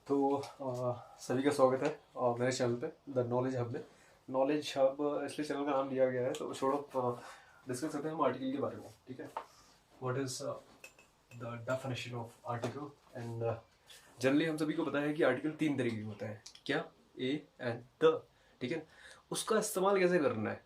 तो सभी का स्वागत है मेरे चैनल पे द नॉलेज हब में। नॉलेज हब इसलिए चैनल का नाम दिया गया है, तो छोड़ो डिस्कस करते हैं हम आर्टिकल के बारे में। ठीक है, what is the definition of article. And generally हम सभी को पता है कि आर्टिकल तीन तरीके के होता है, क्या, ए एंड द। ठीक है, उसका इस्तेमाल कैसे करना है,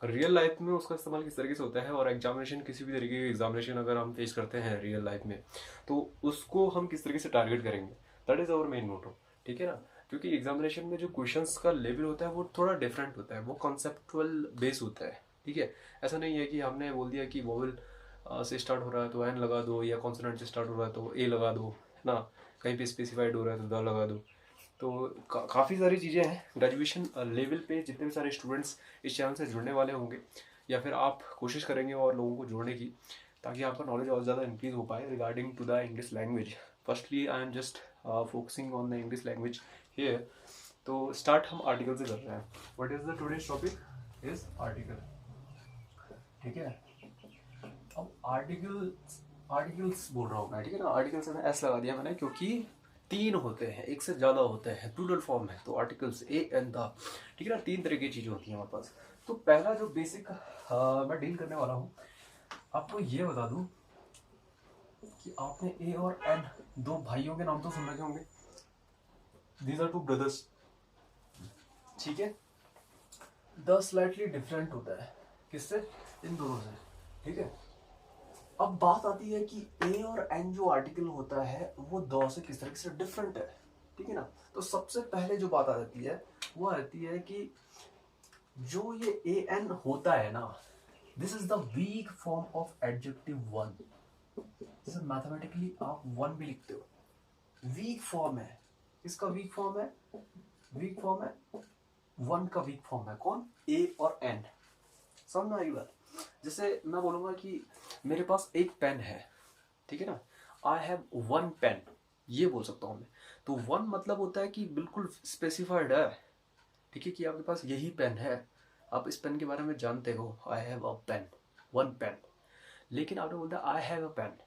रियल लाइफ में उसका इस्तेमाल किस तरीके से होता है, और एग्जामिनेशन, किसी भी तरीके की एग्जामिनेशन अगर हम फेस करते हैं रियल लाइफ में, तो उसको हम किस तरीके से टारगेट करेंगे, that is our main motto. ठीक है ना, क्योंकि एग्जामिनेशन में जो क्वेश्चंस का लेवल होता है वो थोड़ा डिफरेंट होता है, वो कॉन्सेप्चुअल बेस होता है। ठीक है, ऐसा नहीं है कि हमने बोल दिया कि वोवल से स्टार्ट हो रहा है तो एन लगा दो, या कॉन्सोनेंट से स्टार्ट हो रहा है तो ए लगा दो, है ना, कहीं पे स्पेसिफाइड हो रहा है तो द लगा दो। तो काफ़ी सारी चीज़ें हैं। ग्रेजुएशन लेवल पे जितने भी सारे स्टूडेंट्स इस चैनल से जुड़ने वाले होंगे, या फिर आप कोशिश करेंगे और लोगों को जोड़ने की, ताकि आपका नॉलेज और ज़्यादा इंक्रीज हो पाए regarding to the English language. Firstly I am just focusing on the English language here. तो स्टार्ट हम आर्टिकल से कर रहे हैं। What is the today's topic is article. ठीक है, अब आर्टिकल्स बोल रहा हूँ मैं। ठीक है ना, आर्टिकल से मैं एस लगा दिया मैंने, क्योंकि तीन होते हैं, एक से ज़्यादा होते हैं, प्लूरल फॉर्म है, तो आर्टिकल्स ए एंड द। ठीक है ना, तीन तरह की चीज़ें होती हैं हमारे पास। तो पहला जो बेसिक मैं डील करने वाला हूँ, आपको ये बता दूँ कि आपने ए और एन, दो भाइयों के नाम तो सुन रखे होंगे। These are two brothers. ठीक है, द स्लाइटली डिफरेंट होता है किससे, इन दोनों से। ठीक है, अब बात आती है कि ए और एन जो आर्टिकल होता है वो द से किस तरह से डिफरेंट है। ठीक है ना, तो सबसे पहले जो बात आ जाती है वो आती है कि जो ये ए एन होता है ना, this is the weak form of adjective one. जैसे मैथमेटिकली आप वन भी लिखते हो, वीक फॉर्म है। किसका वीक फॉर्म है? वीक फॉर्म है वन का। वीक फॉर्म है कौन? ए और एन। समझ में आई बात? जैसे मैं बोलूंगा कि मेरे पास एक पेन है, ठीक है ना, आई हैव वन पेन, ये बोल सकता हूँ मैं। तो वन मतलब होता है कि बिल्कुल स्पेसिफाइड है। ठीक है, कि आपके पास यही पेन है, आप इस पेन के बारे में जानते हो, I have a pen, one pen. लेकिन आपने बोलता आई हैव अ पेन,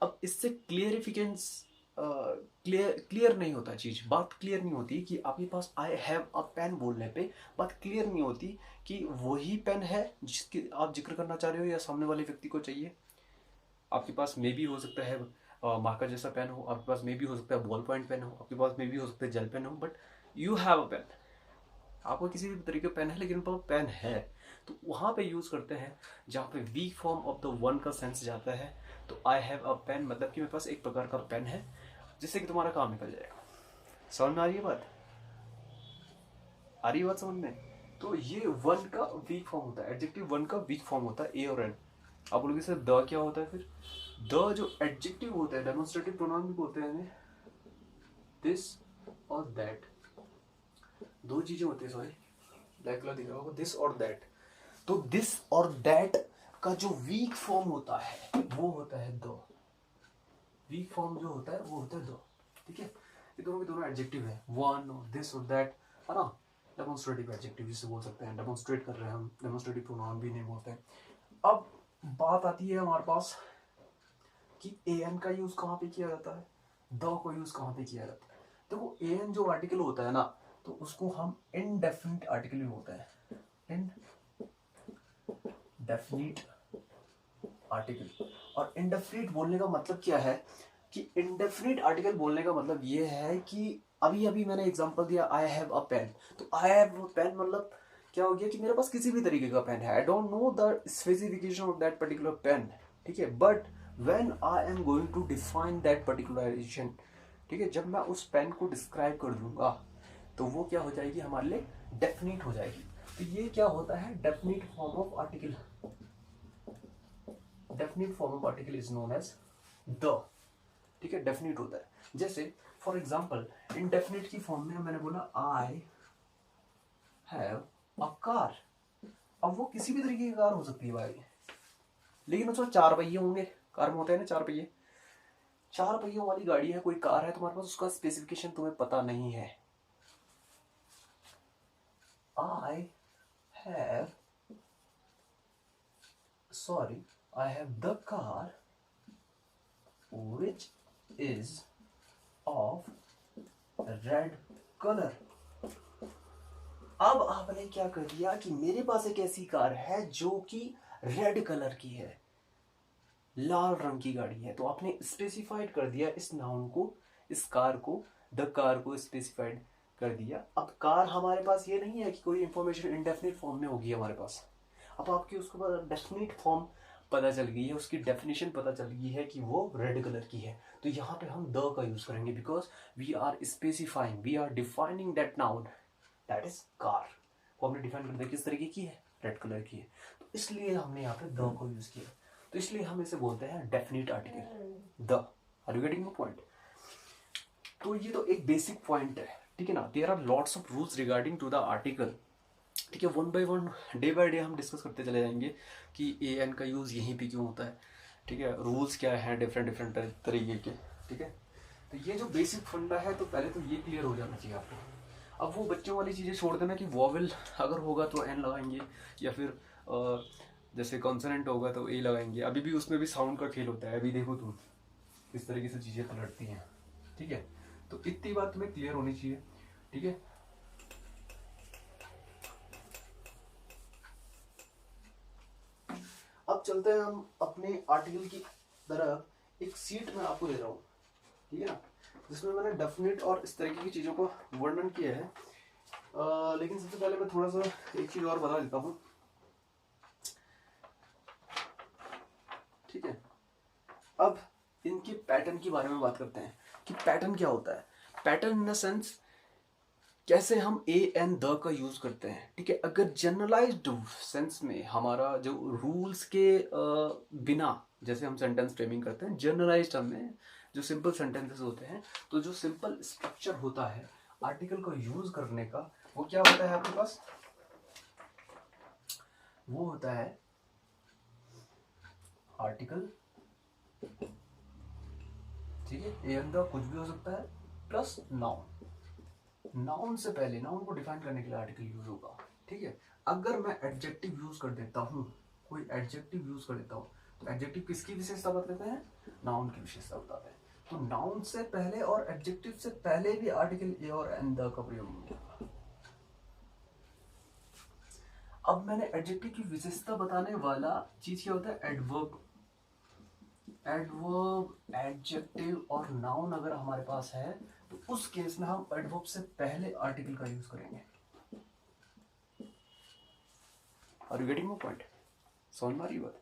अब इससे क्लियरिफिकेंस क्लियर नहीं होता चीज, बात क्लियर नहीं होती कि आपके पास आई हैव अ पेन बोलने पे बात क्लियर नहीं होती कि वही पेन है जिसकी आप जिक्र करना चाह रहे हो, या सामने वाले व्यक्ति को चाहिए। आपके पास मे भी हो सकता है मार्कर जैसा पेन हो, आपके पास मे भी हो सकता है बॉल पॉइंट पेन हो, आपके पास मे भी हो सकता है जेल पेन हो, but you have a pen. आपको किसी भी तरीके का पेन है, लेकिन पर पेन है, तो वहां पे यूज करते हैं जहाँ पे weak form of the one का सेंस जाता है। तो आई हैव अ पेन मतलब कि मेरे पास एक प्रकार का पेन है जिससे कि तुम्हारा काम निकल जाएगा। समझ में आ रही है बात? आ रही है बात समझ में? तो ये वन का वीक फॉर्म होता है, एडजेक्टिव वन का वीक फॉर्म होता है ए और एन। आप बोलोगे सर द क्या होता है फिर? द जो एडजेक्टिव होता है, डेमोन्स्ट्रेटिव प्रोनाउन भी बोलते हैं इन्हें, दिस और दैट, दो चीजें होती है, सॉरी ब्लैक कलर दिख रहा होगा, दिस और दैट। तो दिस और दैट का जो वीक फॉर्म होता है वो होता है द। वीक फॉर्म जो होता है वो होता है द। ठीक है, ये दोनों के दोनों एडजेक्टिव है, वन और दिस और दैट, है ना। डेमोन्स्ट्रेटिव एडजेक्टिव जिसे बोल सकते हैं, डेमोन्स्ट्रेट कर रहे हैं हम, डेमोन्स्ट्रेटिव प्रोनाउन भी नहीं बोलते हैं। अब बात आती है हमारे पास कि ए एन का यूज कहाँ पे किया जाता है, द को यूज कहाँ पे किया जाता है। देखो ए एन जो आर्टिकल होता है ना, तो उसको हम इनडेफिनिट आर्टिकल भी बोलते हैं, इनडेफिनिट आर्टिकल। और इनडेफिनिट बोलने का मतलब क्या है, कि इनडेफिनिट आर्टिकल बोलने का मतलब ये है कि अभी अभी मैंने एग्जांपल दिया आई हैव अ पेन, तो आई हैव अ पेन मतलब क्या हो गया कि मेरे पास किसी भी तरीके का पेन है, I don't know the specification of that particular pen. ठीक है, but when I am going to define that particularization, ठीक है, जब मैं उस पेन को डिस्क्राइब कर दूंगा तो वो क्या हो जाएगी हमारे लिए, डेफिनिट हो जाएगी। तो ये क्या होता है, definite form of article. Definite form of article is known as the. ठीक है, डेफिनिट होता है। जैसे फॉर एग्जाम्पल इनडेफिनिट की फॉर्म में मैंने बोला आई हैव अ कार। अब वो किसी भी तरीके की कार हो सकती है भाई, लेकिन उसमें चार पहिए होंगे, कार में होते हैं ना चार पहिए, चार पहियों वाली गाड़ी है, कोई कार है तुम्हारे पास, उसका स्पेसिफिकेशन तुम्हें पता नहीं है। I have, sorry, I have the car which is of red colour. अब आपने क्या कर दिया कि मेरे पास एक ऐसी कार है जो कि रेड कलर की है, लाल रंग की गाड़ी है। तो आपने स्पेसिफाइड कर दिया इस नाउन को, इस कार को, द कार को स्पेसिफाइड कर दिया। अब कार हमारे पास ये नहीं है कि कोई इंफॉर्मेशन इंडेफिनिट फॉर्म में होगी हमारे पास। अब आपकी उसको डेफिनेट फॉर्म पता चल गई है, उसकी डेफिनेशन पता चल गई है कि वो रेड कलर की है। तो यहाँ पे हम द का यूज करेंगे because we are specifying, we are defining that noun, that is car. वो हमने डिफाइन कर दिया किस तरीके की है, रेड कलर की है। तो इसलिए हमने यहाँ पे द को यूज किया। तो इसलिए हम इसे बोलते हैं definite article, the. Are you getting my point? तो ये तो एक बेसिक पॉइंट है, ठीक है ना। There are lots of rules regarding to the article, ठीक है। One by one, day by day हम डिस्कस करते चले जाएंगे कि ए एन का यूज़ यहीं पे क्यों होता है, ठीक है। रूल्स क्या हैं डिफरेंट डिफरेंट तरीके के, ठीक है। तो ये जो बेसिक फंडा है, तो पहले तो ये क्लियर हो जाना चाहिए आपको। अब वो बच्चों वाली चीज़ें छोड़ देना कि वॉवल अगर होगा तो एन लगाएंगे, या फिर जैसे कॉन्सोनेंट होगा तो ए लगाएंगे। अभी भी उसमें भी साउंड का खेल होता है। अभी देखो तुम किस तरीके से चीज़ें पलटती हैं, ठीक है। तो इतनी बात तुम्हें क्लियर होनी चाहिए, ठीक है। अब चलते हैं हम अपने आर्टिकल की तरफ। एक सीट मैं आपको दे रहा हूँ, ठीक है ना, जिसमें मैंने डेफिनेट और इस तरीके की चीज़ों को वर्णन किया है। लेकिन सबसे पहले मैं थोड़ा सा एक चीज़ और बता देता हूँ, ठीक है। अब इनके पैटर्न के बारे में बात करते हैं कि पैटर्न क्या होता है। पैटर्न इन द सेंस कैसे हम ए एन द का यूज करते हैं, ठीक है। अगर जनरलाइज्ड सेंस में हमारा जो रूल्स के बिना जैसे हम सेंटेंस फ्रेमिंग करते हैं, जनरलाइज्ड में जो सिंपल सेंटेंसेस होते हैं, तो जो सिंपल स्ट्रक्चर होता है आर्टिकल को यूज करने का, वो क्या होता है आपके पास, वो होता है आर्टिकल, ठीक है। ए एन द कुछ भी हो सकता है प्लस नाउन। नाउन से पहले, नाउन को डिफाइन करने के लिए आर्टिकल यूज होगा, ठीक है। अगर मैं एडजेक्टिव यूज कर देता हूँ, कोई एडजेक्टिव यूज कर देता हूँ, तो एडजेक्टिव किसकी विशेषता बताते हैं, नाउन की विशेषता बताते हैं। तो नाउन से पहले और एडजेक्टिव से पहले भी आर्टिकल ए और एन द का प्रयोग होगा। अब मैंने एडजेक्टिव की विशेषता बताने वाला चीज क्या होता है, एडवर्ब। एडवर्ब, एडजेक्टिव और नाउन अगर हमारे पास है, तो उस केस में हम एडवर्ब से पहले आर्टिकल का यूज करेंगे। Are you getting my point? समझ में आ रही बात?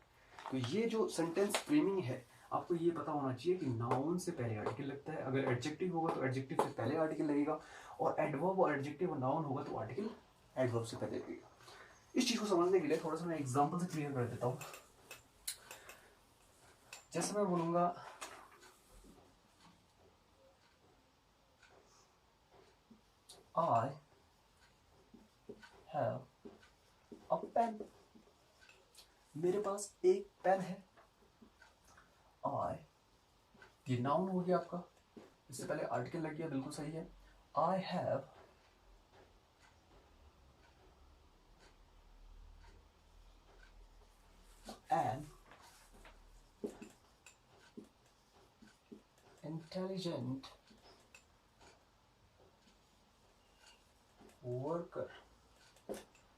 तो ये जो सेंटेंस फ्रेमिंग है, आपको ये पता होना चाहिए कि नाउन से पहले आर्टिकल लगता है। अगर एडजेक्टिव होगा तो एडजेक्टिव से पहले आर्टिकल लगेगा, और एडवर्ब और एडजेक्टिव और नाउन होगा तो आर्टिकल एडवर्ब से पहले लगेगा। इस चीज को समझने के लिए थोड़ा सा मैं एग्जांपल से क्लियर कर देता हूँ। जैसे मैं बोलूंगा I have a pen, मेरे पास एक पेन है। I, ये नाउन हो गया आपका, इससे पहले आर्टिकल लग गया, बिल्कुल सही है। I have an intelligent worker,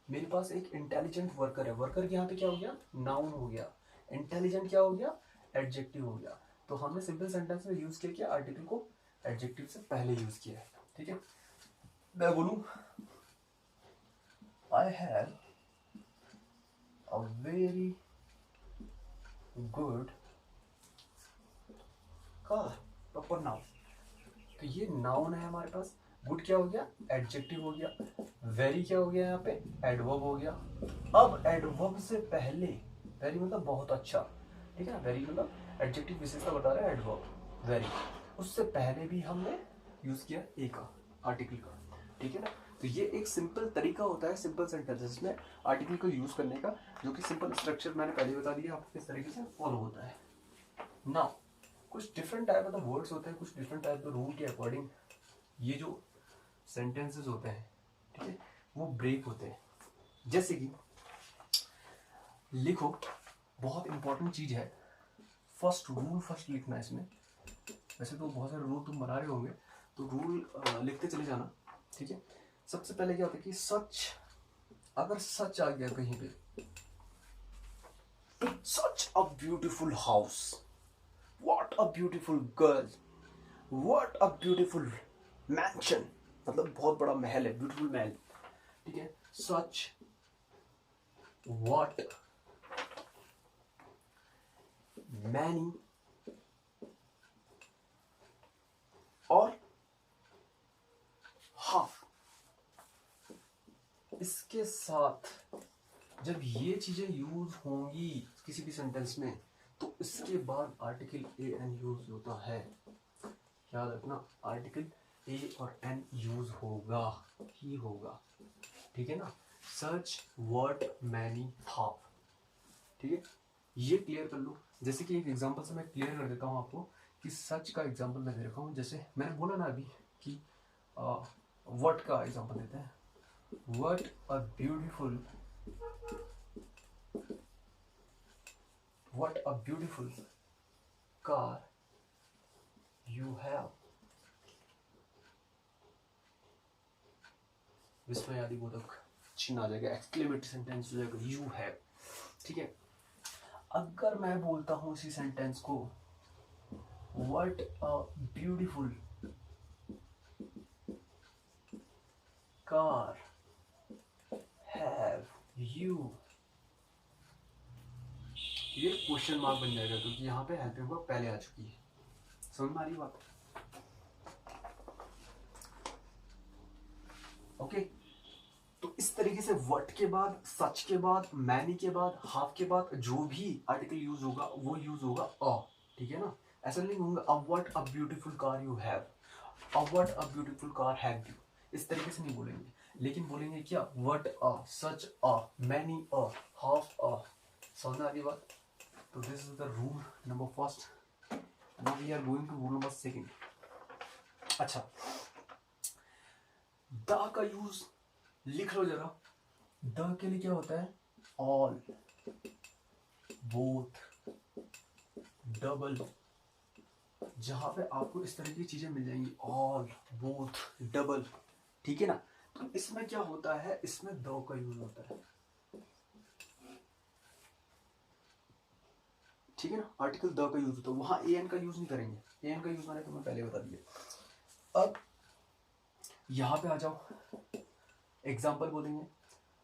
मेरे पास एक इंटेलिजेंट वर्कर है। वर्कर यहाँ पे क्या हो गया, नाउन हो गया। इंटेलिजेंट क्या हो गया, एडजेक्टिव हो गया। तो हमने सिंपल सेंटेंस में यूज किया आर्टिकल को एडजेक्टिव से पहले यूज किया है, ठीक है। मैं बोलूं आई have a very good car, proper noun. तो ये नाउन है हमारे पास। गुड क्या हो गया, एडजेक्टिव हो गया। वेरी क्या हो गया, यहाँ पे एडवर्ब हो गया। अब एडवर्ब से पहले, वेरी मतलब बहुत अच्छा, ठीक है ना। वेरी मतलब एडजेक्टिव विशेषता बता रहा है एडवर्ब, वेरी। उससे पहले भी हमने यूज किया ए का, आर्टिकल का, ठीक है ना। तो ये एक सिंपल तरीका होता है सिंपल सेंटेंसेस में आर्टिकल को यूज करने का, जो कि सिंपल स्ट्रक्चर मैंने पहले बता दिया आपको किस तरीके से फॉलो होता है। नाउ कुछ डिफरेंट टाइप ऑफ वर्ड्स होते हैं, कुछ डिफरेंट टाइप के रूल के अकॉर्डिंग ये जो सेंटेंसेस होते हैं, ठीक है, वो ब्रेक होते हैं। जैसे कि लिखो, बहुत इंपॉर्टेंट चीज है, फर्स्ट रूल फर्स्ट लिखना है इसमें। वैसे तो बहुत सारे रूल तुम बना रहे होंगे, तो रूल लिखते चले जाना, ठीक है। सबसे पहले क्या होता है कि सच, अगर सच आ गया कहीं पे, such a beautiful house, what a beautiful girl, what a beautiful mansion, मतलब बहुत बड़ा महल है, ब्यूटीफुल महल, ठीक है। सच व्हाट मैनी और हाफ, इसके साथ जब ये चीजें यूज होंगी किसी भी सेंटेंस में, तो इसके बाद आर्टिकल ए एन यूज होता है। याद रखना, आर्टिकल ए और एन यूज होगा ही होगा, ठीक है ना। सच वर्ड मैनी हाफ, ठीक है, ये क्लियर कर लो। जैसे कि एक एग्जांपल से मैं क्लियर कर देता हूँ आपको कि सच का एग्जांपल मैं दे रखा हूँ। जैसे मैंने बोला ना अभी कि वर्ड का एग्जांपल देते हैं। What a beautiful car you have। विस्मयादि बोधक चिन्ह आ जाएगा, एक्सक्लेमेटरी सेंटेंस हो जाएगा, यू हैव, ठीक है। अगर मैं बोलता हूं इसी सेंटेंस को, What a beautiful car have you, ये क्वेश्चन मार्क बन जाएगा क्योंकि यहाँ पे हेल्पिंग वर्ब पहले आ चुकी है। समझ में आ रही बात? ओके, तो इस तरीके से व्हाट के बाद, सच के बाद, मैनी के बाद, हाफ के बाद जो भी आर्टिकल यूज होगा वो यूज होगा अ, ठीक है ना। ऐसा नहीं होगा a what a beautiful car you have, a what a beautiful car have you, इस तरीके से नहीं बोलेंगे, लेकिन बोलेंगे क्या, what a, such a, many a, half a. समझ में आ रही बात? तो this is the rule number first. Now we are going to rule number second. अच्छा, द का यूज लिख लो जरा। द के लिए क्या होता है, ऑल, बोथ, डबल। जहां पे आपको इस तरह की चीजें मिल जाएंगी, ऑल, बोथ, डबल, ठीक है ना। तो इसमें क्या होता है, इसमें द का यूज होता है, ठीक है ना। आर्टिकल द का यूज होता है, वहां ए एन का यूज नहीं करेंगे। ए एन का यूज मैंने तुम्हें पहले बता दिया। अब यहां पे आ जाओ, एग्जाम्पल बोलेंगे।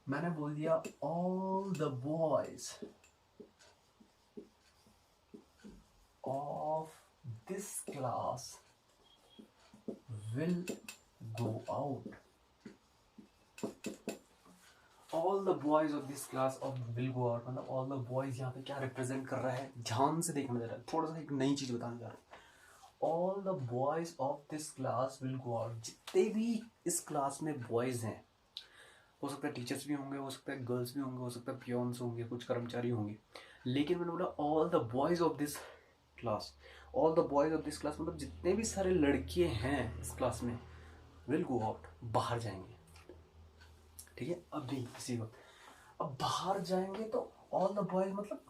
मैंने बोल दिया all the boys of this class will go out. All the boys of this class of will go out, मतलब ऑल द बॉयज यहाँ पे क्या रिप्रेजेंट कर रहा है, ध्यान से देखना जरा, थोड़ा सा एक नई चीज बताने जा रहा हूँ। All the boys of this class will go out, जितने भी इस क्लास में बॉयज हैं, हो सकता है टीचर्स भी होंगे, हो सकता है गर्ल्स भी होंगे, हो सकता है पियोन्स होंगे, कुछ कर्मचारी होंगे, लेकिन मैंने बोला all the boys of this class. All the boys of this class मतलब जितने भी सारे लड़के हैं इस क्लास में, विल गो आउट, बाहर जाएंगे, ठीक है। अब भी इसी वक्त, अब बाहर जाएंगे तो ऑल द बॉयज मतलब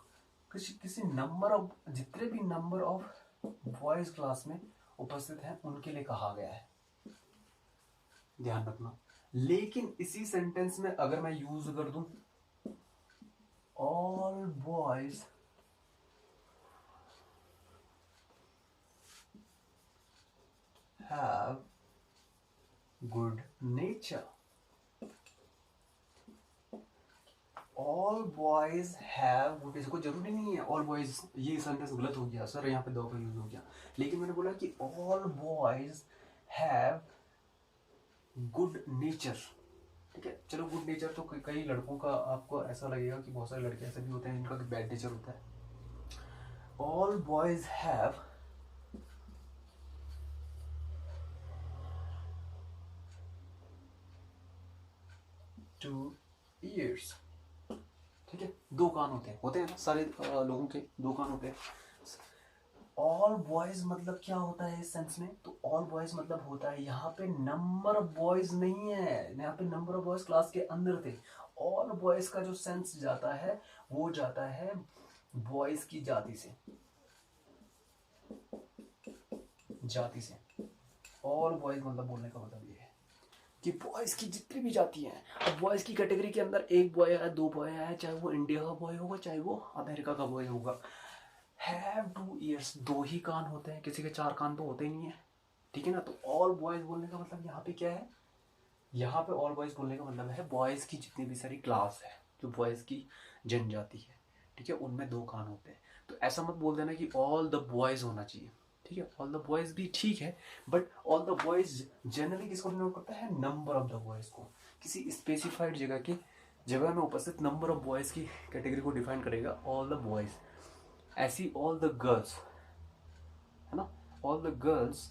किसी नंबर ऑफ, जितने भी नंबर ऑफ बॉयज क्लास में उपस्थित हैं उनके लिए कहा गया है, ध्यान रखना। लेकिन इसी सेंटेंस में अगर मैं यूज कर दूं all boys have good nature, all boys have good nature, कोई जरूरी नहीं है ऑल बॉयज, ये सेंटेंस गलत हो गया सर, यहाँ पे दो का यूज हो गया, लेकिन मैंने बोला कि all boys have good nature, ठीक है। चलो गुड नेचर तो कई लड़कों का आपको ऐसा लगेगा कि बहुत सारे लड़के ऐसे भी होते हैं जिनका बैड नेचर होता है। All boys have two years, ठीक है, दो कान होते हैं ना, सारे लोगों के दो कान होते हैं। ऑल बॉयज मतलब क्या होता है इस सेंस में, तो ऑल बॉयज मतलब होता है यहाँ पे नंबर ऑफ बॉयज नहीं है, यहाँ पे नंबर ऑफ बॉयज क्लास के अंदर थे। ऑल बॉयज का जो सेंस जाता है वो जाता है बॉयज की जाति से, ऑल बॉयज मतलब बोलने का मतलब ये है कि बॉयज की जितनी भी जाती हैं, अब बॉयज की कैटेगरी के अंदर एक बॉय है, दो बॉय है, चाहे वो इंडिया का बॉय होगा चाहे वो अमेरिका का बॉय होगा, हैव 2 ईयर्स, 2 ही कान होते हैं, किसी के 4 कान तो होते ही नहीं है, ठीक है ना। तो ऑल बॉयज बोलने का मतलब यहाँ पे क्या है, यहाँ पे ऑल बॉयज बोलने का मतलब है बॉयज की जितनी भी सारी क्लास है, जो बॉयज की जनजाति है, ठीक है, उनमें 2 कान होते हैं। तो ऐसा मत बोल देना कि ऑल द बॉयज होना चाहिए, ठीक है, ऑल द बॉयज भी ठीक है, but all the boys generally किसको डिनोट करता है, नंबर ऑफ द बॉयज को, किसी स्पेसिफाइड जगह में उपस्थित नंबर ऑफ बॉयज की कैटेगरी को डिफाइन करेगा ऑल द बॉयज। ऐसी ऑल द गर्ल्स, है ना, all the girls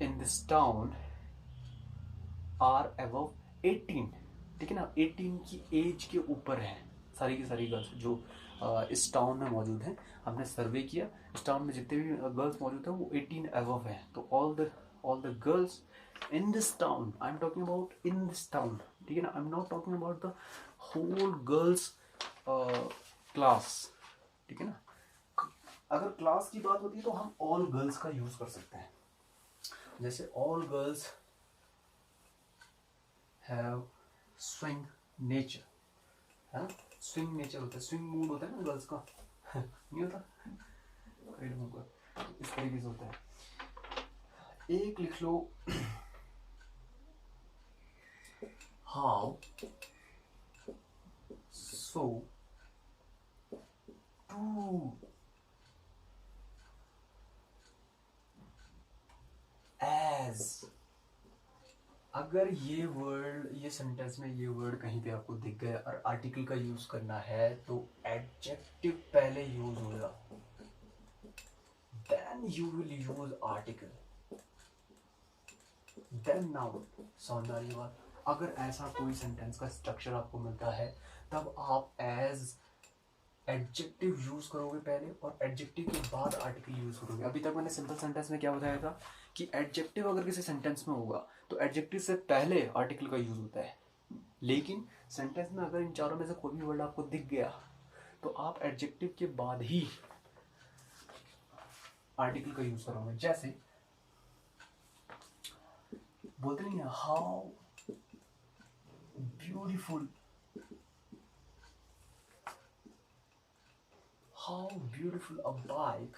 in this town are above 18, ठीक है ना, 18 की एज के ऊपर है सारी की सारी गर्ल्स जो इस टाउन में मौजूद हैं। हमने सर्वे किया, इस टाउन में जितने भी गर्ल्स मौजूद हैं वो 18 अबव हैं। तो all the girls in this town, I am talking about in this town, ठीक है ना, I am not talking about the whole girls class, ठीक है ना। अगर क्लास की बात होती है तो हम ऑल गर्ल्स का यूज कर सकते हैं, जैसे all girls have swing nature, है ना, स्विंग नेचर होता है, स्विंग मूड होता है ना गर्ल्स का नहीं होता कई लोगों का, इस तरीके से होता है। एक लिख लो, हाउ सो टू एज। अगर ये वर्ड, ये सेंटेंस में ये वर्ड कहीं पे आपको दिख गया और आर्टिकल का यूज करना है तो एडजेक्टिव पहले यूज होगा, then you will use article, then noun. समझ आ रही है बात। अगर ऐसा कोई सेंटेंस का स्ट्रक्चर आपको मिलता है तब आप एज एडजेक्टिव यूज करोगे पहले और एडजेक्टिव के बाद आर्टिकल यूज करोगे। अभी तक मैंने सिंपल सेंटेंस में क्या बताया था कि एडजेक्टिव अगर किसी सेंटेंस में होगा तो एडजेक्टिव से पहले आर्टिकल का यूज होता है, लेकिन सेंटेंस में अगर इन चारों में से कोई भी वर्ड आपको दिख गया तो आप एडजेक्टिव के बाद ही आर्टिकल का यूज करोगे। जैसे बोलते नहीं है, how beautiful, how beautiful a bike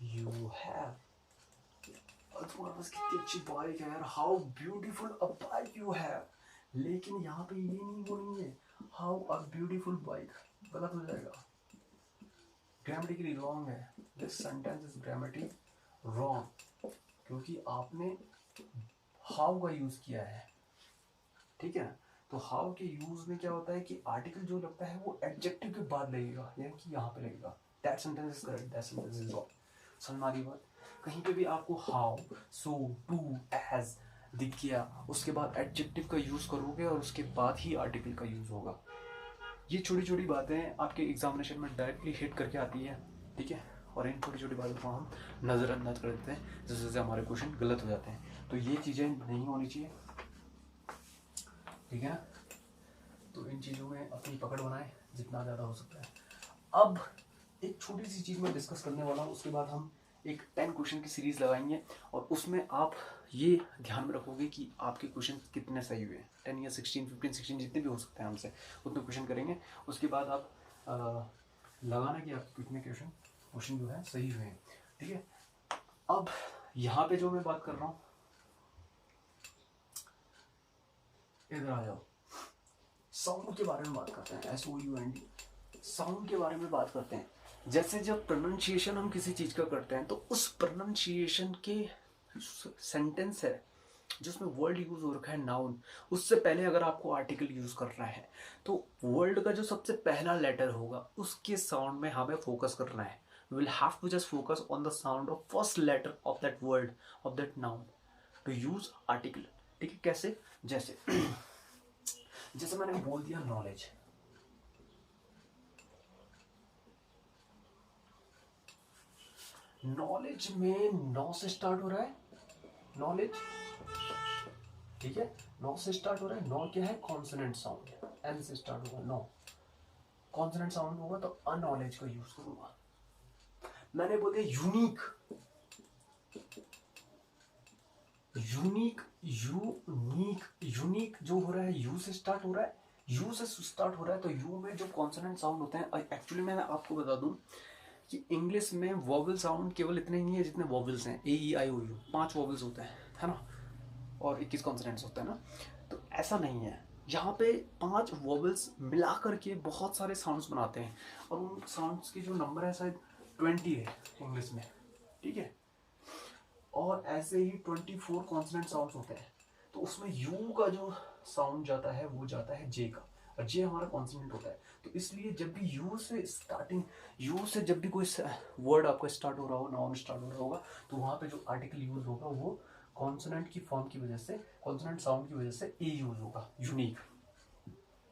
you have. तुम्हारे पास कितनी अच्छी बाइक है यार, how beautiful a bike you have. लेकिन यहाँ पे ये नहीं बोलेंगे हाउ अ ब्यूटीफुल बाइक, गलत हो जाएगा, ग्रामेटिकली रॉन्ग है। This sentence is grammatically wrong क्योंकि आपने हाउ का यूज किया है, ठीक है। तो हाउ के यूज में क्या होता है कि आर्टिकल जो लगता है वो एडजेक्टिव के बाद लगेगा, यानी कि यहाँ पे लगेगा। That sentence is correct, that sentence is wrong. समझ आ रही बात। कहीं पे भी आपको हाउ सो टू एज दिख गया, उसके बाद एडजेक्टिव का यूज करोगे और उसके बाद ही आर्टिकल का यूज होगा। ये छोटी छोटी बातें आपके एग्जामिनेशन में डायरेक्टली हिट करके आती है, ठीक है, और इन छोटी छोटी बातों को हम नज़रअंदाज कर देते हैं जिस वजह से हमारे क्वेश्चन गलत हो जाते हैं। तो ये चीज़ें नहीं होनी चाहिए, ठीक है ना। तो इन चीज़ों में अपनी पकड़ बनाए जितना ज़्यादा हो सकता है। अब एक छोटी सी चीज़ मैं डिस्कस करने वाला हूँ, उसके बाद हम एक 10 क्वेश्चन की सीरीज लगाएंगे और उसमें आप ये ध्यान में रखोगे कि आपके क्वेश्चन कितने सही हुए। 10 या 16, 15, 16 जितने भी हो सकते हैं हमसे उतने क्वेश्चन करेंगे। उसके बाद आप लगाना कि आपके कितने क्वेश्चन जो है सही हुए हैं, ठीक है। अब यहाँ पे जो मैं बात कर रहा हूँ, इधर आ जाओ, साउंड के बारे में बात करते हैं। SOUND, साउंड के बारे में बात करते हैं। जैसे जब प्रोनाउंसिएशन हम किसी चीज़ का करते हैं तो उस प्रोनाउंसिएशन के सेंटेंस है जिसमें वर्ड यूज हो रखा है नाउन, उससे पहले अगर आपको आर्टिकल यूज करना है तो वर्ड का जो सबसे पहला लेटर होगा उसके साउंड में हमें फोकस करना है। We will have to just focus on the sound of first letter of that word of that noun to use article, ठीक है। कैसे, जैसे जैसे मैंने बोल दिया नॉलेज, नॉलेज में नौ से स्टार्ट हो रहा है, नॉलेज, ठीक है, नौ से स्टार्ट हो रहा है। नौ क्या है, कॉन्सोनेंट साउंड, एन से स्टार्ट होगा, नौ कॉन्सोनेंट साउंड होगा तो अनॉलेज का यूज करूंगा। मैंने बोल दिया यूनिक, यूनिक यूनिक यूनिक जो हो रहा है यू से स्टार्ट हो रहा है, यू से स्टार्ट हो रहा है, तो यू में जो कॉन्सोनेंट साउंड होते हैं, एक्चुअली मैं आपको बता दूं कि इंग्लिश में वॉवल साउंड केवल इतने ही नहीं है जितने वॉवल्स हैं, ए ई आई ओ यू 5 वॉवल्स होते हैं, है ना, और 21 कॉन्सोनेंट्स होते हैं ना। तो ऐसा नहीं है, यहाँ पे 5 वॉवल्स मिला करके बहुत सारे साउंड्स बनाते हैं, और उन साउंड्स की जो नंबर है शायद 20 है इंग्लिश में, ठीक है। और ऐसे ही 24 कॉन्सोनेंट साउंड्स होते हैं, तो उसमें यू का जो साउंड जाता है वो जाता है जे का, और जे हमारा कॉन्सोनेंट होता है। तो इसलिए जब भी यू से स्टार्टिंग, यू से जब भी कोई वर्ड आपका स्टार्ट हो रहा हो, नाउन स्टार्ट हो रहा होगा, तो वहाँ पे जो आर्टिकल यूज होगा वो कॉन्सोनेंट की फॉर्म की वजह से, कॉन्सोनेंट साउंड की वजह से ए यूज होगा, यूनिक।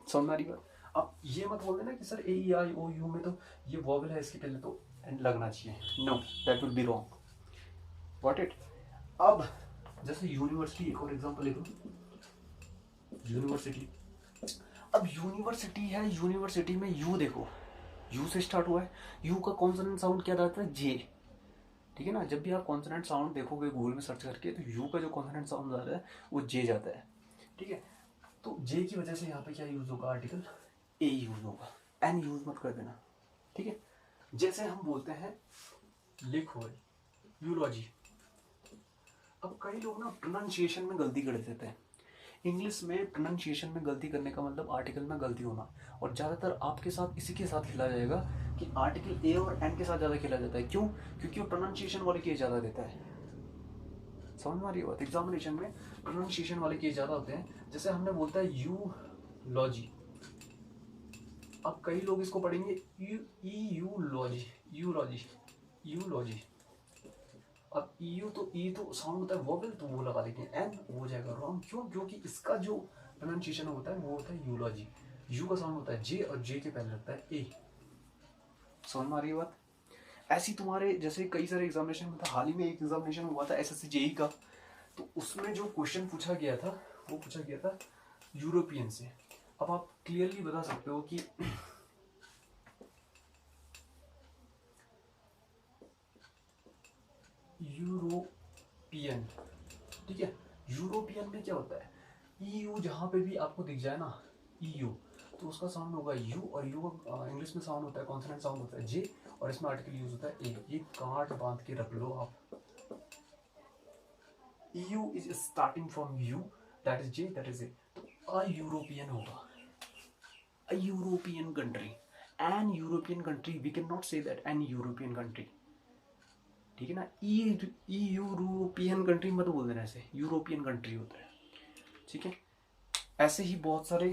समझ आ रही बात? अब ये मत बोल देना कि sir A E I O you में तो ये वॉवल है, इसके पहले तो एंड लगना चाहिए, no, that will be wrong. What it? अब जैसे यूनिवर्सिटी, एक और एग्जांपल ले लो, यूनिवर्सिटी। अब यूनिवर्सिटी है, यूनिवर्सिटी में यू देखो, यू से स्टार्ट हुआ है, यू का कॉन्सोनेंट साउंड क्या आता है? जे, ठीक है ना। जब भी आप कॉन्सोनेंट साउंड देखोगे गूगल में सर्च करके, तो यू का जो कॉन्सोनेंट साउंड आता है वो जे जाता है, ठीक है। तो जे की वजह से यहाँ पे क्या यूज होगा? आर्टिकल ए यूज होगा, एन यूज मत कर देना, ठीक है। जैसे हम बोलते हैं लिखो, यूलॉजी। अब कई लोग ना प्रोनाउंसिएशन में गलती कर देते हैं। इंग्लिश में प्रोनाउंसिएशन में गलती करने का मतलब आर्टिकल में गलती होना, और ज़्यादातर आपके साथ इसी के साथ खेला जाएगा कि आर्टिकल ए और एन के साथ ज़्यादा खेला जाता है। क्यों? क्योंकि वो प्रोनाउंसिएशन वाले केस ज़्यादा देता है। समझ में आ रही बात? एग्जामिनेशन में प्रोनाउंसिएशन वाले केस ज़्यादा होते हैं। जैसे हमने बोलता है यूलॉजी, अब कई लोग इसको पढ़ेंगे यूलॉजी, यूलॉजी, यूलॉजी। अब ईयू तो ई तो साउंड होता है वोवेल, तो वो लगा देते हैं, एन हो जाएगा रॉन्ग। क्यों? क्योंकि इसका जो प्रोनाउंसिएशन होता है वो होता है यूलॉजी, यू का साउंड होता है जे, और जे के पहले लगता है ए। समझ में आ रही है बात? ऐसी तुम्हारे जैसे कई सारे एग्जामिनेशन में था, हाल ही में एक एग्जामिनेशन हुआ था एसएससी जेई का, तो उसमें जो क्वेश्चन पूछा गया था वो पूछा गया था यूरोपियन से। अब आप क्लियरली बता सकते हो कि यूरोपियन, ठीक है। यूरोपियन में क्या होता है? ईयू जहां पे भी आपको दिख जाए ना ईयू, तो उसका साउंड होगा यू, और यू का इंग्लिश में साउंड होता है, कॉन्सोनेंट साउंड होता है जे, और इसमें आर्टिकल यूज होता है ए। ये गांठ बांध के रख लो आप। EU is starting from U, that is J, that is A. तो अ यूरोपियन होगा, a European country, an European country, we can not say that an European country, ठीक है ना। ई यूरोपियन कंट्री मत बोल देना, ऐसे यूरोपियन कंट्री होता है, ठीक है। ऐसे ही बहुत सारे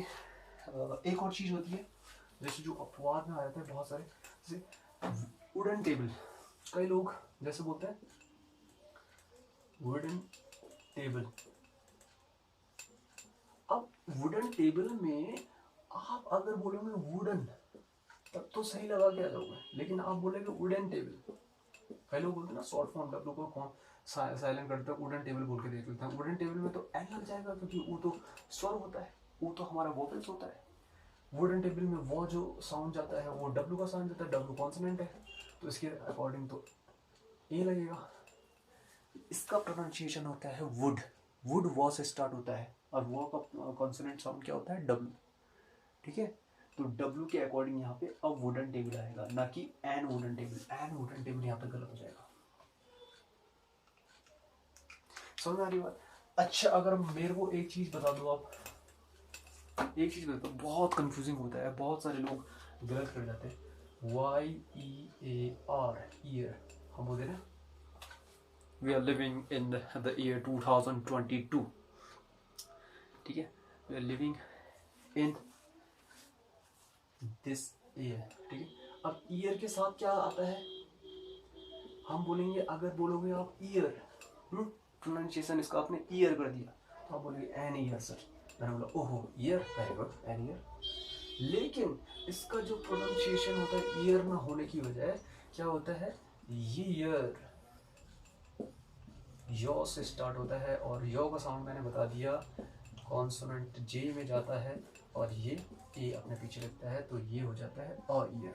एक और चीज होती है, जैसे जो अपवाद में आ जाते हैं बहुत सारे, जैसे वुडन टेबल। कई लोग जैसे बोलते हैं वुडन टेबल। अब वुडन टेबल में आप अगर बोलोगे वुडन तब तो सही लगा के आ जाओगे, लेकिन आप बोलेंगे वुडन टेबल, कई लोग बोलते हैं ना शॉर्ट फॉर्म डब्ल्यू को कौन साइलेंट करते हैं, वुडन टेबल बोल के देख लेते हैं। वुडन टेबल में तो एन लग जाएगा, क्योंकि वो तो स्वर होता है, वो तो हमारा वोकल्स होता है। वुडन टेबल में वो जो साउंड जाता है वो डब्ल्यू का साउंड जाता है, डब्ल्यू कॉन्सोनेंट है, तो इसके अकॉर्डिंग तो ए लगेगा। इसका प्रोनाउंसिएशन होता है वुड, वुड वॉ से स्टार्ट होता है, और वो का कॉन्सोनेंट साउंड क्या होता है? डब्ल्यू, ठीक है। तो डब्ल्यू के अकॉर्डिंग यहाँ पे अब वुडन टेबल आएगा, ना कि an wooden table. An wooden table यहाँ पे गलत हो जाएगा। समझ आ रही बात? अच्छा, अगर मेरे को एक चीज बता दो, आप एक चीज बता दो, बहुत कंफ्यूजिंग होता है, बहुत सारे लोग गलत कर जाते हैं। YEAR, ईयर, हम बोलते हैं we are living in the year 2022, ठीक है, we are living in this year, ठीक है। अब ईयर के साथ क्या आता है? हम बोलेंगे, अगर बोलोगे आप ईयर, प्रोनाउंसिएशन इसका आपने ईयर कर दिया, तो आप बोलेंगे एन ईयर सर। मैंने बोला ओहो year, very good, an year. लेकिन इसका जो प्रोनाउंसिएशन होता है ईयर ना होने की वजह क्या होता है? ये ईयर यो से स्टार्ट होता है, और यो का साउंड मैंने बता दिया कॉन्सोनेंट जे में जाता है, और ये ए अपने पीछे लगता है, तो ये हो जाता है अ ईयर,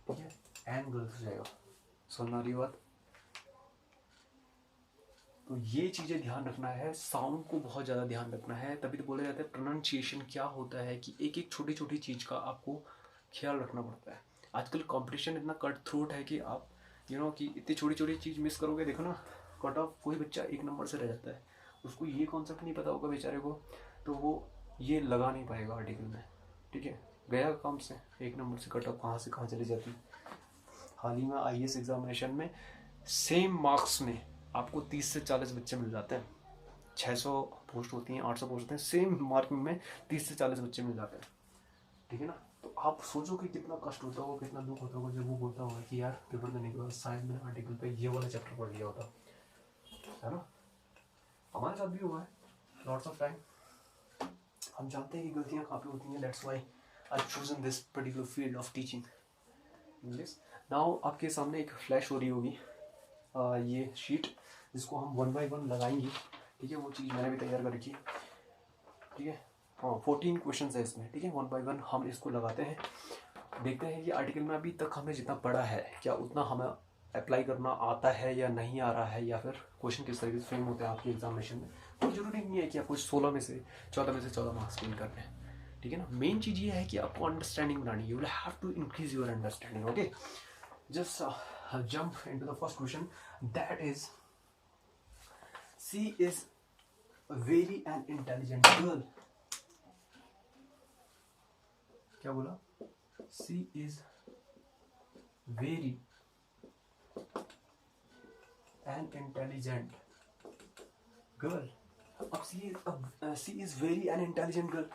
ठीक है। एन गलत हो जाएगा। समझ आ रही बात? तो ये चीज़ें ध्यान रखना है, साउंड को बहुत ज़्यादा ध्यान रखना है। तभी तो बोला जाता है प्रोनाउंसिएशन क्या होता है कि एक एक छोटी छोटी चीज़ का आपको ख्याल रखना पड़ता है। आजकल कंपटीशन इतना कट थ्रोट है कि आप कि इतनी छोटी छोटी चीज़ मिस करोगे, देखो ना कट ऑफ कोई बच्चा 1 नंबर से रह जाता है, उसको ये कॉन्सेप्ट नहीं पता होगा बेचारे को, तो वो ये लगा नहीं पाएगा आर्टिकल में। ठीक है, गया काम से 1 नंबर से कट ऑफ कहाँ से कहाँ चली जाती है। हाल ही में IAS एग्जामिनेशन में सेम मार्क्स में आपको 30 से 40 बच्चे मिल जाते हैं। 600 पोस्ट होती हैं, 800 पोस्ट होते हैं, सेम मार्किंग में 30 से 40 बच्चे मिल जाते हैं। ठीक है ना? तो आप सोचो कि कितना कष्ट होता होगा, कितना दुख होता होगा जब वो बोलता होगा कि यार पेपर देने के बाद शायद मैंने आर्टिकल पे ये वाला चैप्टर पढ़ लिया होता, है ना? हमारे साथ भी हुआ है लॉट्स ऑफ टाइम। हम जानते हैं कि गलतियाँ कहाँ पे होती हैं, that's why I chosen this particular field of teaching English. Now आपके सामने एक फ्लैश हो रही होगी ये शीट, जिसको हम 1 by 1 लगाएंगे। ठीक है, वो चीज़ मैंने भी तैयार कर रखी है। ठीक है, हाँ 14 क्वेश्चन है इसमें। ठीक है, 1 by 1 हम इसको लगाते हैं, देखते हैं कि आर्टिकल में अभी तक हमने जितना पढ़ा है क्या उतना हमें अप्लाई करना आता है या नहीं आ रहा है, या फिर क्वेश्चन किस तरीके से फ्रेम होते हैं आपके एग्जामिनेशन में। कोई जरूरी नहीं है कि आपको 16 में से 14 मार्क्स गेन करने हैं। ठीक है ना? मेन चीज़ ये है कि आपको अंडरस्टैंडिंग बनानी है। You will have to increase your understanding. Okay, just jump into the first question, that is she is very an intelligent girl। क्या बोला? she is very an intelligent girl। अब she is very an intelligent girl,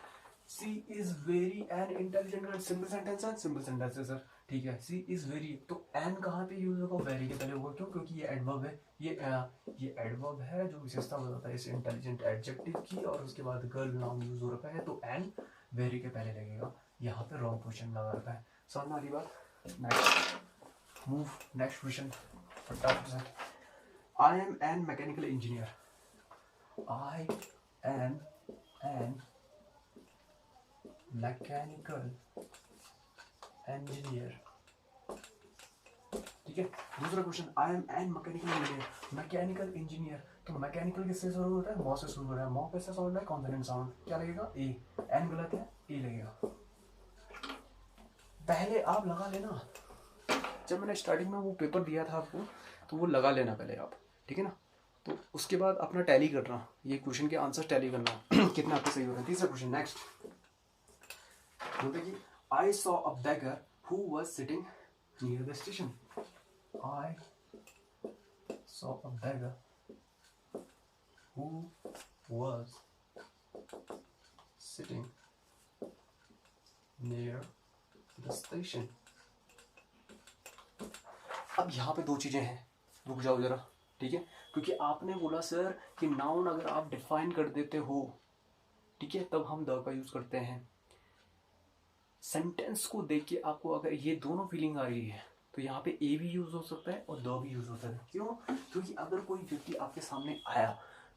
she is very an intelligent girl, simple sentence है, simple sentence है sir. ठीक है, सी is very, तो N कहाँ पे यूज होगा? वेरी के पहले होगा। क्यों? क्योंकि ये एडवर्ब है, ये एडवर्ब है जो विशेषता बताता है इस इंटेलिजेंट एडजेक्टिव की, और उसके बाद गर्ल नाउन यूज हो रखा है, तो एन वेरी के पहले लगेगा। यहाँ पे रॉन्ग क्वेश्चन लगा रखा है। समझ में आ रही बात? नेक्स्ट मूव, नेक्स्ट क्वेश्चन फटाफट से। I am an mechanical engineer, I am an mechanical engineer. ठीक है, दूसरा question, I am an mechanical engineer, mechanical engineer, तो मैकेनिकल किससे शुरू होता है? मॉ से शुरू हो रहा है। मॉ कैसा साउंड है? Consonant sound. क्या लगेगा? ए। एन गलत है, ए लगेगा। पहले आप लगा लेना, जब मैंने स्टार्टिंग में वो पेपर दिया था आपको, तो वो लगा लेना पहले आप। ठीक है ना? तो उसके बाद अपना टैली करना, ये क्वेश्चन के आंसर टैली करना कितना आपके सही हो रहा है। तीसरा क्वेश्चन नेक्स्ट बोलते कि आई saw a beggar who was sitting near the station। I saw a beggar who was sitting near the station। अब यहाँ पे दो चीजें हैं, रुक जाओ जरा। ठीक है, क्योंकि आपने बोला सर कि नाउन अगर आप डिफाइन कर देते हो, ठीक है, तब हम द का यूज करते हैं। सेंटेंस को देख के आपको अगर ये दोनों फीलिंग आ रही है, तो यहाँ पे ए भी यूज हो सकता है और द भी यूज होता है। क्यों? क्योंकि अगर कोई व्यक्ति आपके सामने आया,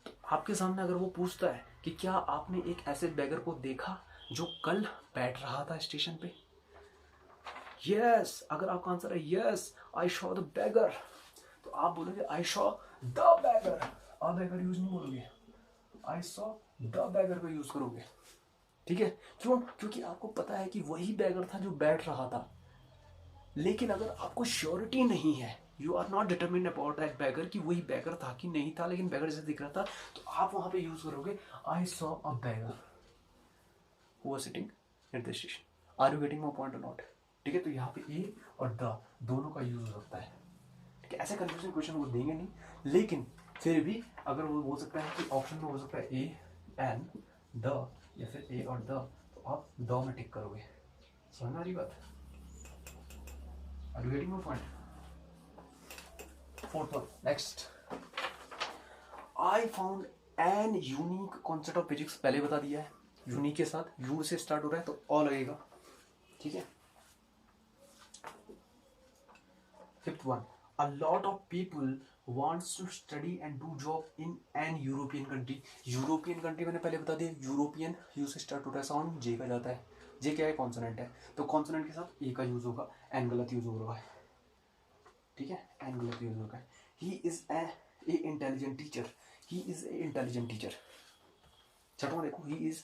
तो आपके सामने अगर वो पूछता है कि क्या आपने एक ऐसे बैगर को देखा जो कल बैठ रहा था स्टेशन पे, यस, अगर आपका आंसर है yes I saw the beggar, तो आप बोलोगे I saw the beggar. A beggar use नहीं बोलोगे, आई शॉ द बैगर का यूज करोगे। ठीक है, क्यों? क्योंकि आपको पता है कि वही बैगर था जो बैठ रहा था। लेकिन अगर आपको श्योरिटी नहीं है, you are not determined about that beggar कि वही बैगर था कि नहीं था, लेकिन बैगर जैसे दिख रहा था, तो आप वहां पे यूज करोगे I saw a beggar who was sitting at the station. Are you getting my point और नॉट? ठीक है, तो यहाँ पे ए और द दोनों का यूज हो सकता है। ठीक है, ऐसे कंफ्यूजन क्वेश्चन वो देंगे नहीं, लेकिन फिर भी अगर वो बोल सकता है कि ऑप्शन में हो सकता है ए एंड द, या फिर ए और द, तो आप द में टिक करोगे। समझ आ रही बात? Are you getting my point? Fourth one, next. I found an unique concept of physics, पहले बता दिया है। यूनिक के साथ यू से स्टार्ट हो रहा है, तो ऑ लगेगा। ठीक है। Fifth one, a lot of people wants to study and do job in an European country। European country मैंने पहले बता दिया, यूरोपियन यू से स्टार्ट हो रहा है, साउंड जे का जाता है। जे क्या है? कॉन्सोनेंट है, तो कॉन्सोनेंट के साथ ए का यूज होगा, एन गलत यूज हो रहा है। ठीक है, एन गलत यूज होगा। He is a intelligent teacher, he is a intelligent teacher. छठवां देखो, he is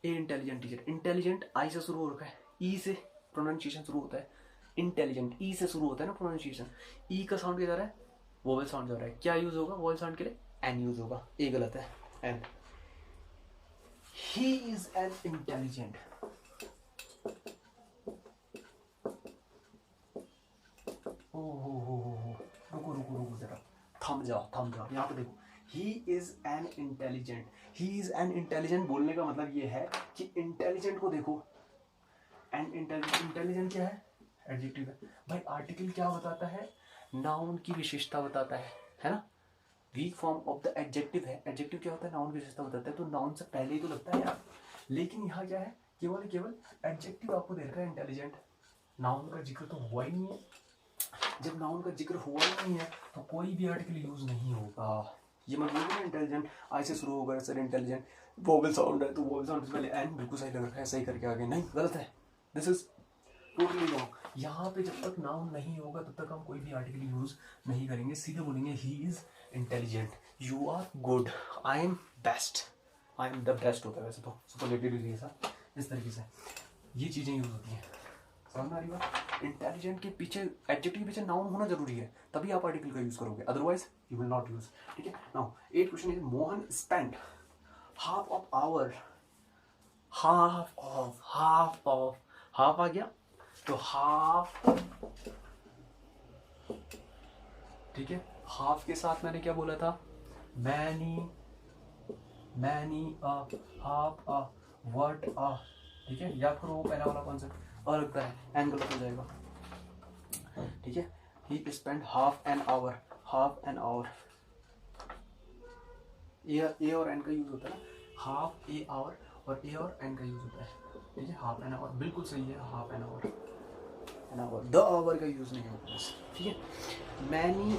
a intelligent teacher. Intelligent आई से शुरू हो रखा है, ई से प्रोनाउंसिएशन शुरू होता है। इंटेलिजेंट ई से शुरू होता है ना प्रोनाउंसिएशन, ई का साउंड क्या जा रहा है, वोवेल साउंड जा रहा है। क्या यूज होगा वोवेल साउंड के लिए, एन यूज होगा, ए गलत है, an. He is an intelligent, रुको रुको रुको जरा, थम जाओ, यहाँ पे देखो, he is an intelligent. He is an intelligent बोलने का मतलब ये है कि इंटेलिजेंट को देखो, एन इंटेलिजेंट क्या है, एडजेक्टिव है भाई। आर्टिकल क्या बताता है, नाउन की विशेषता बताता है ना। Weak form of the adjective है, एडजेक्टिव क्या होता है, नाउन की विशेषता बताता है, तो नाउन से पहले ही तो लगता है यार। लेकिन यहाँ क्या है, केवल एडजेक्टिव आपको दे रखा है इंटेलिजेंट, नाउन का जिक्र तो हुआ ही नहीं है। जब नाउन का जिक्र हुआ ही नहीं है तो कोई भी आर्टिकल यूज नहीं होगा। ये मतलब ना इंटेलिजेंट आई से शुरू होगा सर, इंटेलिजेंट वोवेल साउंड है तो वोवेल साउंड से पहले एन, बिल्कुल सही लग रखा है, सही करके आगे नहीं, गलत है, दिस इज टोटली रॉन्ग। यहाँ पे जब तक नाउन नहीं होगा तब तक हम कोई भी आर्टिकल यूज नहीं करेंगे, सीधे बोलेंगे he is intelligent, you are good, I am best, I am the best होता है वैसे तो सुपरलेटिव जैसा, इस तरीके से ये चीज़ें यूज होती हैं। समझ में आ रही बात। इंटेलिजेंट के पीछे, एडजेक्टिव के पीछे नाउन होना जरूरी है, तभी आप आर्टिकल का यूज करोगे, otherwise you will not use. ठीक है, now 8 question is Mohan spent half of hour, half आ गया तो हाफ, ठीक है, हाफ के साथ मैंने क्या बोला था, मैनी हाफ व्हाट ठीक है, या फिर वो पहला वाला कॉन्सेप्ट और लगता है, एन गलत हो जाएगा। ठीक है, ही स्पेंड हाफ एन आवर, ए और एन का यूज होता है ना, हाफ ए आवर और ए और एन का यूज होता है। ठीक है, हाफ एन आवर बिल्कुल सही है, half an hour, the hour का यूज नहीं होता है। ठीक है, मैनी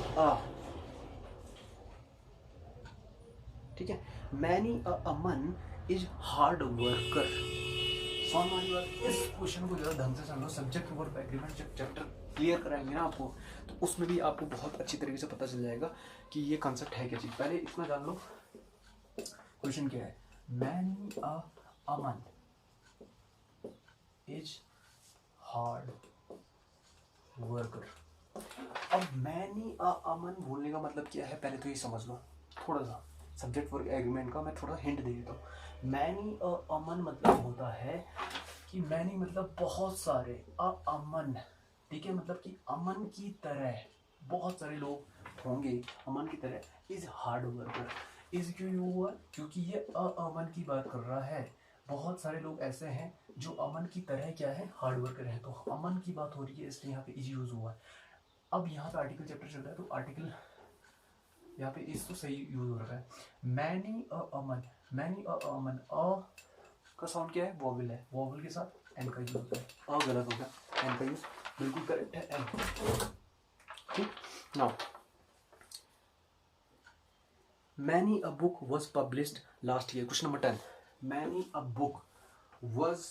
ठीक है, many a man is hard worker. Song वाली बात, इस क्वेश्चन को जरा ढंग से समझो, सब्जेक्ट वर्ब एग्रीमेंट जब चैप्टर क्लियर कराएंगे ना आपको, तो उसमें भी आपको बहुत अच्छी तरीके से पता चल जाएगा कि ये कॉन्सेप्ट है क्या चीज। पहले इतना जान लो क्वेश्चन क्या है, many a man is hard worker. अब मैनी अमन बोलने का मतलब क्या है, पहले तो ये समझ लो थोड़ा सा, सब्जेक्ट वर्ब एग्रीमेंट का मैं थोड़ा हिंट दे देता हूँ। मैनी अमन मतलब होता है कि मैनी मतलब बहुत सारे, अमन ठीक है, मतलब कि अमन की तरह बहुत सारे लोग होंगे, अमन की तरह, इज हार्ड वर्कर। इज क्यों हुआ, क्योंकि ये अमन की बात कर रहा है, बहुत सारे लोग ऐसे हैं जो अमन की तरह क्या है, हार्ड वर्कर है, तो अमन की बात हो रही है इसलिए यहाँ पे इज यूज हुआ है। अब यहाँ पे आर्टिकल चैप्टर चल रहा है तो आर्टिकल यहाँ पे इस तो सही यूज हो रहा है, मैनी अमन, मैनी अमन, का साउंड क्या है, वोवेल है, वोवेल के साथ एन का यूज होता है, गलत हो गया, एन का यूज बिल्कुल करेक्ट है, एन। ठीक, now many a book was published last year, question number 10, many a book was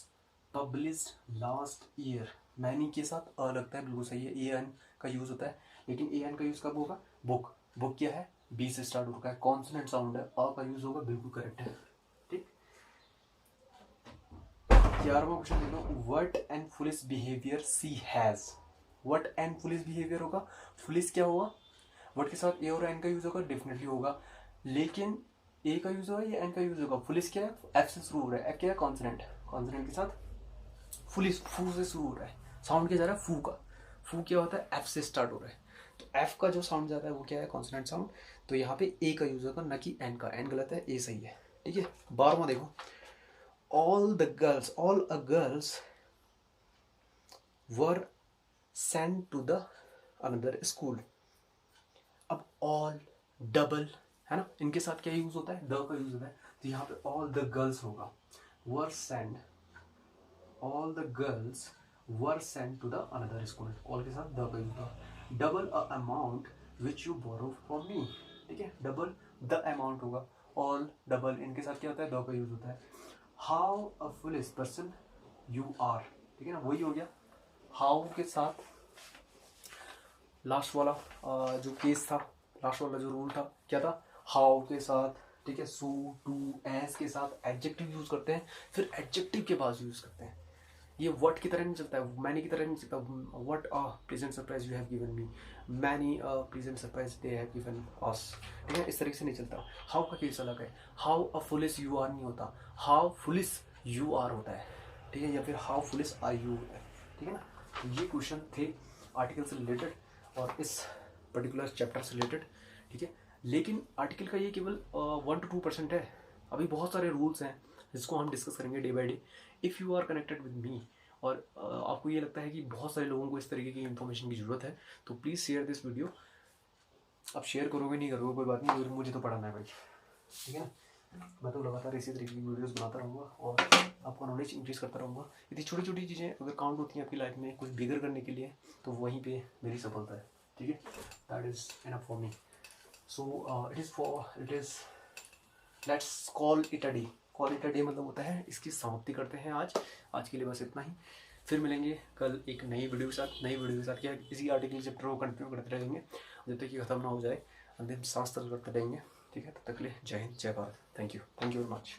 published last year, many के साथ लगता है, बिल्कुल सही है, ए एन का यूज होता है, लेकिन ए एन का यूज कब होगा, बुक, बुक क्या है, बी से स्टार्ट होता है, कॉन्सोनेंट साउंड है, अ का यूज होगा, बिल्कुल करेक्ट है। ठीक, 11वां क्वेश्चन देखो, what and foolish behaviour she has, what and foolish behaviour होगा, फुलिश क्या होगा, व्हाट के साथ ए और एन का यूज होगा, डेफिनेटली होगा, लेकिन ए का यूज होगा या एन का यूज होगा, फुलिश क्या है, एफ से शुरू हो रहा है, एफ क्या है, कॉन्सोनेंट, कॉन्सोनेंट के साथ फुलिश, फू से शुरू हो रहा है, साउंड क्या जा रहा है, फू का, फू क्या होता है, एफ से स्टार्ट हो रहा है, तो एफ का जो साउंड जाता है वो क्या है, कॉन्सोनेंट साउंड, तो यहाँ पे ए का यूज होगा, न कि एन का, एन गलत है, ए सही है। ठीक है, 12वां देखो, all a girls were sent to the another school। अब all, डबल है ना, इनके साथ क्या यूज होता है, द का यूज होता है, तो यहाँ पे all the girls होगा, were sent, all the girls were sent to the another school, all के साथ द का यूज होगा, double a amount which you borrow from me। ठीक है, डबल द अमाउंट होगा, all डबल, इनके साथ क्या होता है, द का यूज होता है, how a foolish person you are, ठीक है ना, वही हो गया, हाउ के साथ लास्ट वाला जो केस था, लास्ट वाला जो रूल था क्या था, हाउ के साथ, ठीक है, सो, टू, एज के साथ एडजेक्टिव यूज करते हैं, फिर एडजेक्टिव के बाद यूज करते हैं। ये व्हाट की तरह नहीं चलता है, मैनी की तरह नहीं चलता। What a pleasant surprise you have given me, many pleasant surprise they have given us, ठीक है, इस तरीके से नहीं चलता। हाउ का केस अलग है, how a foolish you are नहीं होता, हाउ फुलिश यू आर होता है, ठीक है, या फिर हाउ फुलिश आर यू होता है, ठीक है ना। तो ये क्वेश्चन थे आर्टिकल से रिलेटेड और इस पर्टिकुलर चैप्टर से रिलेटेड, ठीक है। लेकिन आर्टिकल का ये केवल 1 to 2% है, अभी बहुत सारे रूल्स हैं जिसको हम डिस्कस करेंगे day by day. If you are connected with me और आपको ये लगता है कि बहुत सारे लोगों को इस तरीके की इन्फॉर्मेशन की ज़रूरत है, तो प्लीज़ शेयर दिस वीडियो। आप शेयर करोगे नहीं करोगे कोई बात नहीं, मुझे तो पढ़ाना है भाई, ठीक है ना। मैं तो लगातार इसी तरीके की वीडियोस बनाता रहूँगा और आपका नॉलेज इंक्रीज करता रहूँगा। इतनी छोटी छोटी चीज़ें अगर काउंट होती हैं आपकी लाइफ में कुछ बिगर करने के लिए, तो वहीं पे मेरी सफलता है, ठीक है। That is enough for me. So it is let's call it a day. Call it a day मतलब होता है इसकी समाप्ति करते हैं आज के लिए बस इतना ही। फिर मिलेंगे कल एक नई वीडियो के साथ क्या इसी आर्टिकल चैप्टर को कंटिन्यू करते रहेंगे जब तक कि खत्म ना हो जाए, अंतिम सांस तक करते रहेंगे, ठीक है। तब तक के लिए जय हिंद, जय Bharat, thank you very much.